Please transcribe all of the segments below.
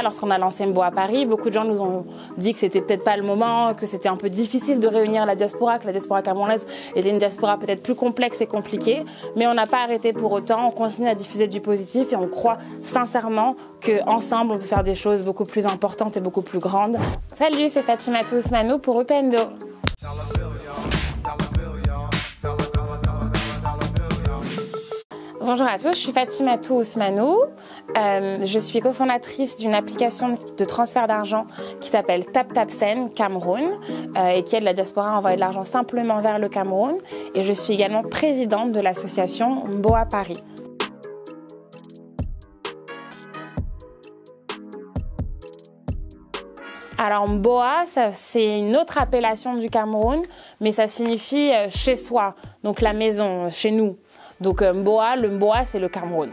Lorsqu'on a lancé Mbo à Paris, beaucoup de gens nous ont dit que c'était peut-être pas le moment, que c'était un peu difficile de réunir la diaspora, que la diaspora camerounaise était une diaspora peut-être plus complexe et compliquée. Mais on n'a pas arrêté pour autant, on continue à diffuser du positif et on croit sincèrement qu'ensemble on peut faire des choses beaucoup plus importantes et beaucoup plus grandes. Salut, c'est Fatimatou Ousmanou pour Upendo. Bonjour à tous, je suis Fatimatou Ousmanou. Je suis cofondatrice d'une application de transfert d'argent qui s'appelle TapTapSend Cameroun et qui aide la diaspora à envoyer de l'argent simplement vers le Cameroun. Et je suis également présidente de l'association Mbo à Paris. Alors Mboa, c'est une autre appellation du Cameroun, mais ça signifie chez soi, donc la maison, chez nous. Donc Mboa, le Mboa, c'est le Cameroun.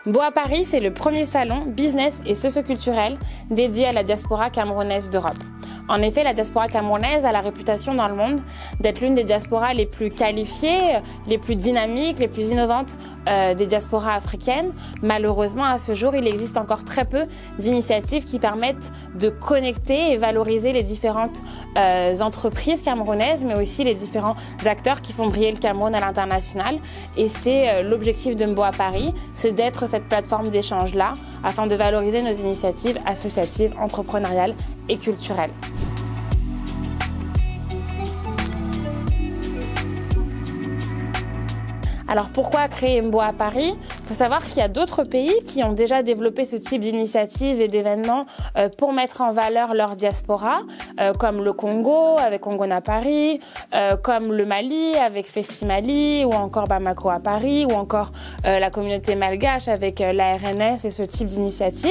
Mbo à Paris, c'est le premier salon business et socio-culturel dédié à la diaspora camerounaise d'Europe. En effet, la diaspora camerounaise a la réputation dans le monde d'être l'une des diasporas les plus qualifiées, les plus dynamiques, les plus innovantes des diasporas africaines. Malheureusement, à ce jour, il existe encore très peu d'initiatives qui permettent de connecter et valoriser les différentes entreprises camerounaises, mais aussi les différents acteurs qui font briller le Cameroun à l'international. Et c'est l'objectif de Mbo à Paris, c'est d'être cette plateforme d'échange-là afin de valoriser nos initiatives associatives, entrepreneuriales et culturelles. Alors pourquoi créer Mbo à Paris? Il faut savoir qu'il y a d'autres pays qui ont déjà développé ce type d'initiatives et d'événements pour mettre en valeur leur diaspora, comme le Congo avec Congona Paris, comme le Mali avec Festimali, ou encore Bamako à Paris, ou encore la communauté malgache avec la RNS et ce type d'initiative.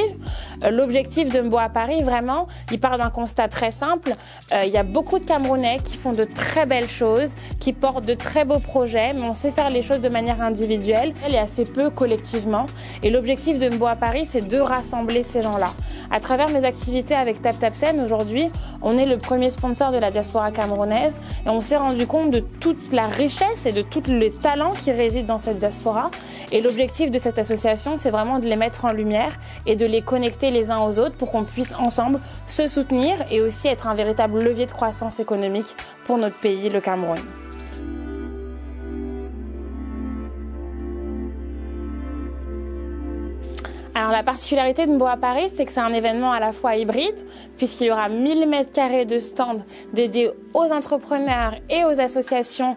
L'objectif de Mbo à Paris, vraiment, il part d'un constat très simple. Il y a beaucoup de Camerounais qui font de très belles choses, qui portent de très beaux projets, mais on sait faire les choses de manière individuelle et assez peu collectivement. Et l'objectif de Mbo à Paris, c'est de rassembler ces gens-là. À travers mes activités avec TapTapSend, aujourd'hui, on est le premier sponsor de la diaspora camerounaise et on s'est rendu compte de toute la richesse et de tous les talents qui résident dans cette diaspora. Et l'objectif de cette association, c'est vraiment de les mettre en lumière et de les connecter les uns aux autres pour qu'on puisse ensemble se soutenir et aussi être un véritable levier de croissance économique pour notre pays, le Cameroun. Alors la particularité de Mbo à Paris, c'est que c'est un événement à la fois hybride, puisqu'il y aura 1000 m² de stands dédiés aux entrepreneurs et aux associations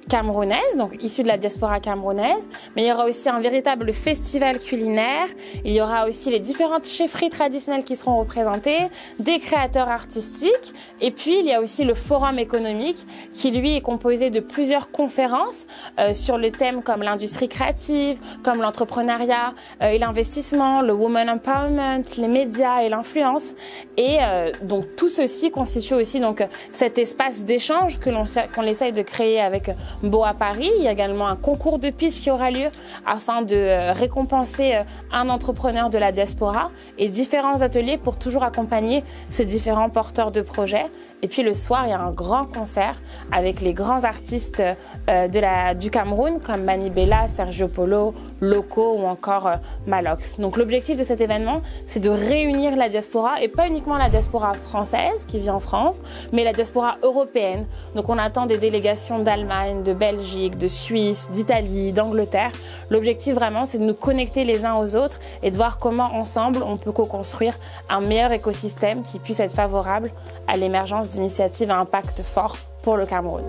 camerounaises, donc issues de la diaspora camerounaise. Mais il y aura aussi un véritable festival culinaire, il y aura aussi les différentes chefferies traditionnelles qui seront représentées, des créateurs artistiques, et puis il y a aussi le forum économique qui lui est composé de plusieurs conférences sur le thème comme l'industrie créative, comme l'entrepreneuriat et l'investissement, le woman empowerment, les médias et l'influence. Et donc tout ceci constitue aussi donc cet espace d'échange qu'on essaye de créer avec Mbo à Paris. Il y a également un concours de pitch qui aura lieu afin de récompenser un entrepreneur de la diaspora et différents ateliers pour toujours accompagner ces différents porteurs de projets. Et puis le soir, il y a un grand concert avec les grands artistes du Cameroun comme Mani Bella, Sergio Polo, Loco ou encore Malox. Donc l'objectif de cet événement, c'est de réunir la diaspora et pas uniquement la diaspora française qui vit en France, mais la diaspora européenne. Donc on attend des délégations d'Allemagne, de Belgique, de Suisse, d'Italie, d'Angleterre. L'objectif vraiment, c'est de nous connecter les uns aux autres et de voir comment ensemble on peut co-construire un meilleur écosystème qui puisse être favorable à l'émergence d'initiatives à impact fort pour le Cameroun.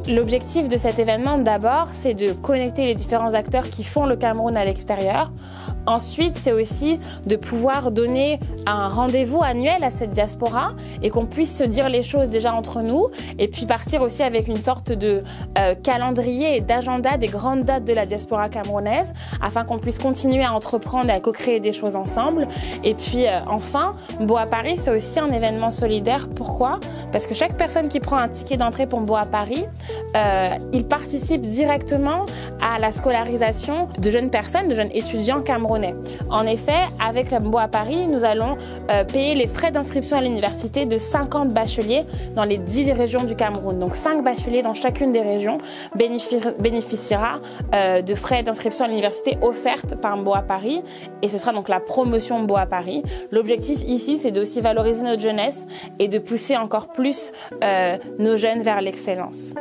L'objectif de cet événement, d'abord, c'est de connecter les différents acteurs qui font le Cameroun à l'extérieur. Ensuite, c'est aussi de pouvoir donner un rendez-vous annuel à cette diaspora et qu'on puisse se dire les choses déjà entre nous et puis partir aussi avec une sorte de calendrier et d'agenda des grandes dates de la diaspora camerounaise afin qu'on puisse continuer à entreprendre et à co-créer des choses ensemble. Et puis enfin, Mbo à Paris, c'est aussi un événement solidaire. Pourquoi? Parce que chaque personne qui prend un ticket d'entrée pour Mbo à Paris il participe directement à la scolarisation de jeunes personnes, de jeunes étudiants camerounais. En effet, avec la Mboa Paris, nous allons payer les frais d'inscription à l'université de 50 bacheliers dans les 10 régions du Cameroun. Donc 5 bacheliers dans chacune des régions bénéficiera de frais d'inscription à l'université offertes par Mboa Paris, et ce sera donc la promotion Mboa Paris. L'objectif ici, c'est d'aussi valoriser notre jeunesse et de pousser encore plus nos jeunes vers l'excellence.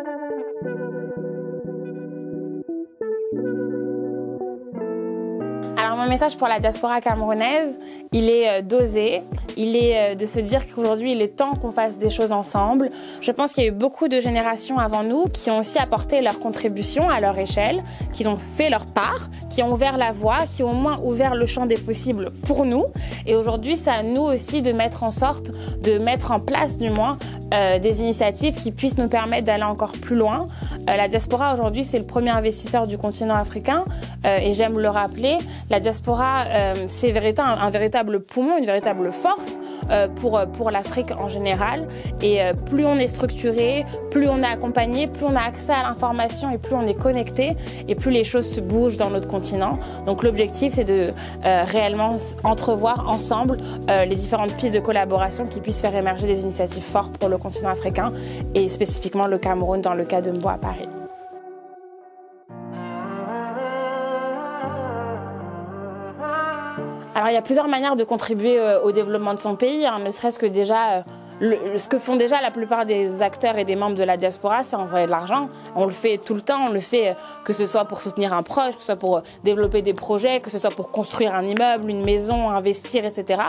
Alors mon message pour la diaspora camerounaise, il est dosé, il est de se dire qu'aujourd'hui il est temps qu'on fasse des choses ensemble. Je pense qu'il y a eu beaucoup de générations avant nous qui ont aussi apporté leur contribution à leur échelle, qui ont fait leur part, qui ont ouvert la voie, qui ont au moins ouvert le champ des possibles pour nous. Et aujourd'hui c'est à nous aussi de mettre en sorte, de mettre en place du moins des initiatives qui puissent nous permettre d'aller encore plus loin. La diaspora aujourd'hui c'est le premier investisseur du continent africain et j'aime le rappeler. La diaspora, c'est un véritable poumon, une véritable force pour l'Afrique en général. Et plus on est structuré, plus on est accompagné, plus on a accès à l'information et plus on est connecté et plus les choses se bougent dans notre continent. Donc l'objectif, c'est de réellement entrevoir ensemble les différentes pistes de collaboration qui puissent faire émerger des initiatives fortes pour le continent africain et spécifiquement le Cameroun dans le cas de Mboa Paris. Alors il y a plusieurs manières de contribuer au développement de son pays, hein, ne serait-ce que déjà ce que font déjà la plupart des acteurs et des membres de la diaspora, c'est envoyer de l'argent. On le fait tout le temps, on le fait que ce soit pour soutenir un proche, que ce soit pour développer des projets, que ce soit pour construire un immeuble, une maison, investir, etc.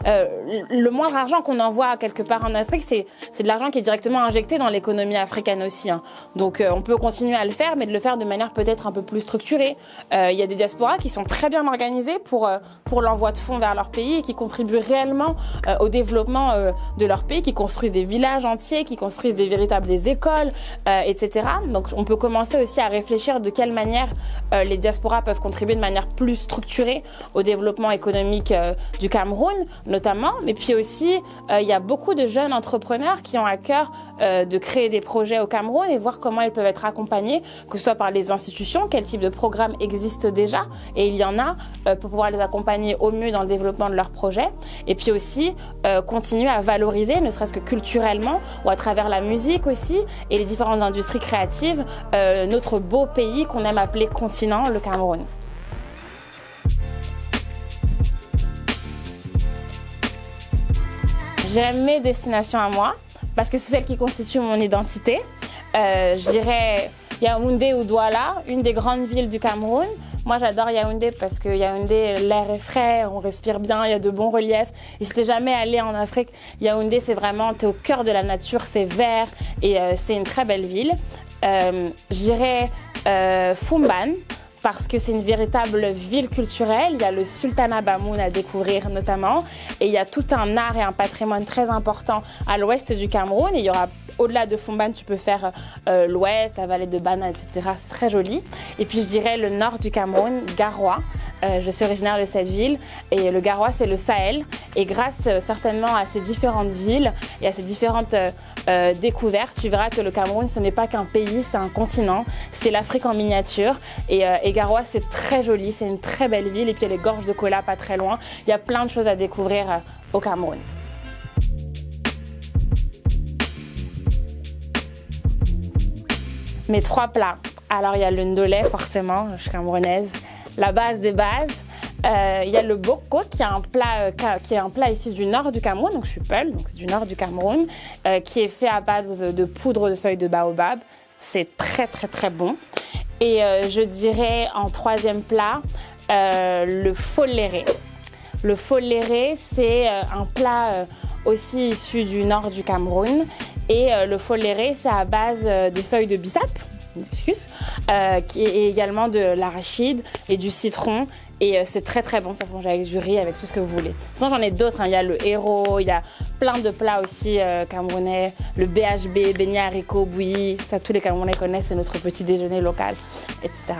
Le moindre argent qu'on envoie quelque part en Afrique, c'est de l'argent qui est directement injecté dans l'économie africaine aussi. Hein. Donc on peut continuer à le faire, mais de le faire de manière peut-être un peu plus structurée. Il y a des diasporas qui sont très bien organisées pour l'envoi de fonds vers leur pays et qui contribuent réellement au développement de leur pays, qui construisent des villages entiers, qui construisent des écoles, etc. Donc on peut commencer aussi à réfléchir de quelle manière les diasporas peuvent contribuer de manière plus structurée au développement économique du Cameroun, notamment. Mais puis aussi, il y a beaucoup de jeunes entrepreneurs qui ont à cœur de créer des projets au Cameroun et voir comment ils peuvent être accompagnés, que ce soit par les institutions, quel type de programme existe déjà, et il y en a, pour pouvoir les accompagner au mieux dans le développement de leurs projets. Et puis aussi, continuer à valoriser, ne serait-ce que culturellement ou à travers la musique aussi et les différentes industries créatives, notre beau pays qu'on aime appeler continent, le Cameroun. Je dirais mes destinations à moi parce que c'est celle qui constitue mon identité. Je dirais Yaoundé ou Douala, une des grandes villes du Cameroun. Moi, j'adore Yaoundé parce que Yaoundé, l'air est frais, on respire bien, il y a de bons reliefs. Et si t'es jamais allé en Afrique, Yaoundé, c'est vraiment, t'es au cœur de la nature, c'est vert et c'est une très belle ville. Je dirais Fumban, parce que c'est une véritable ville culturelle. Il y a le Sultanat Bamoun à découvrir notamment. Et il y a tout un art et un patrimoine très important à l'ouest du Cameroun. Et il y aura, au-delà de Fumban, tu peux faire l'ouest, la vallée de Bana, etc. C'est très joli. Et puis je dirais le nord du Cameroun, Garoua. Je suis originaire de cette ville. Et le Garoua, c'est le Sahel. Et grâce certainement à ces différentes villes et à ces différentes découvertes, tu verras que le Cameroun, ce n'est pas qu'un pays, c'est un continent. C'est l'Afrique en miniature. Et Garoua, c'est très joli, c'est une très belle ville. Et puis il y a les gorges de Kola, pas très loin. Il y a plein de choses à découvrir au Cameroun. Mes 3 plats. Alors il y a le ndolé, forcément, je suis camerounaise. La base des bases. Il y a le boko, qui est un plat ici du nord du Cameroun. Donc je suis Peul, donc c'est du nord du Cameroun, qui est fait à base de poudre de feuilles de baobab. C'est très très très bon. Et je dirais en 3e plat, le foléré. Le foléré, c'est un plat aussi issu du nord du Cameroun. Et le foléré, c'est à base des feuilles de bissap, qui est également de l'arachide et du citron. Et c'est très très bon, ça se mange avec du riz, avec tout ce que vous voulez. Sinon j'en ai d'autres, hein. Il y a le héros, il y a plein de plats aussi camerounais, le BHB, beignet haricots bouillis, ça tous les Camerounais connaissent, c'est notre petit déjeuner local, etc.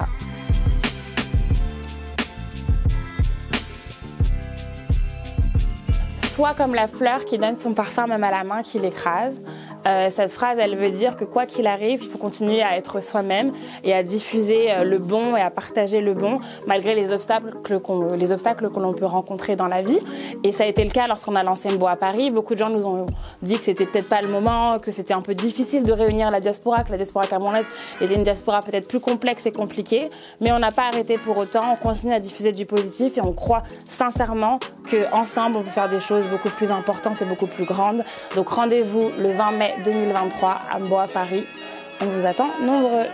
Soit comme la fleur qui donne son parfum même à la main, qui l'écrase. Cette phrase, elle veut dire que quoi qu'il arrive, il faut continuer à être soi-même et à diffuser le bon et à partager le bon malgré les obstacles que l'on peut rencontrer dans la vie. Et ça a été le cas lorsqu'on a lancé Mbo à Paris. Beaucoup de gens nous ont dit que c'était peut-être pas le moment, que c'était un peu difficile de réunir la diaspora, que la diaspora camerounaise était une diaspora peut-être plus complexe et compliquée. Mais on n'a pas arrêté pour autant. On continue à diffuser du positif et on croit sincèrement qu'ensemble, on peut faire des choses beaucoup plus importantes et beaucoup plus grandes. Donc rendez-vous le 20 mai 2023 à Mbo à Paris. On vous attend nombreux.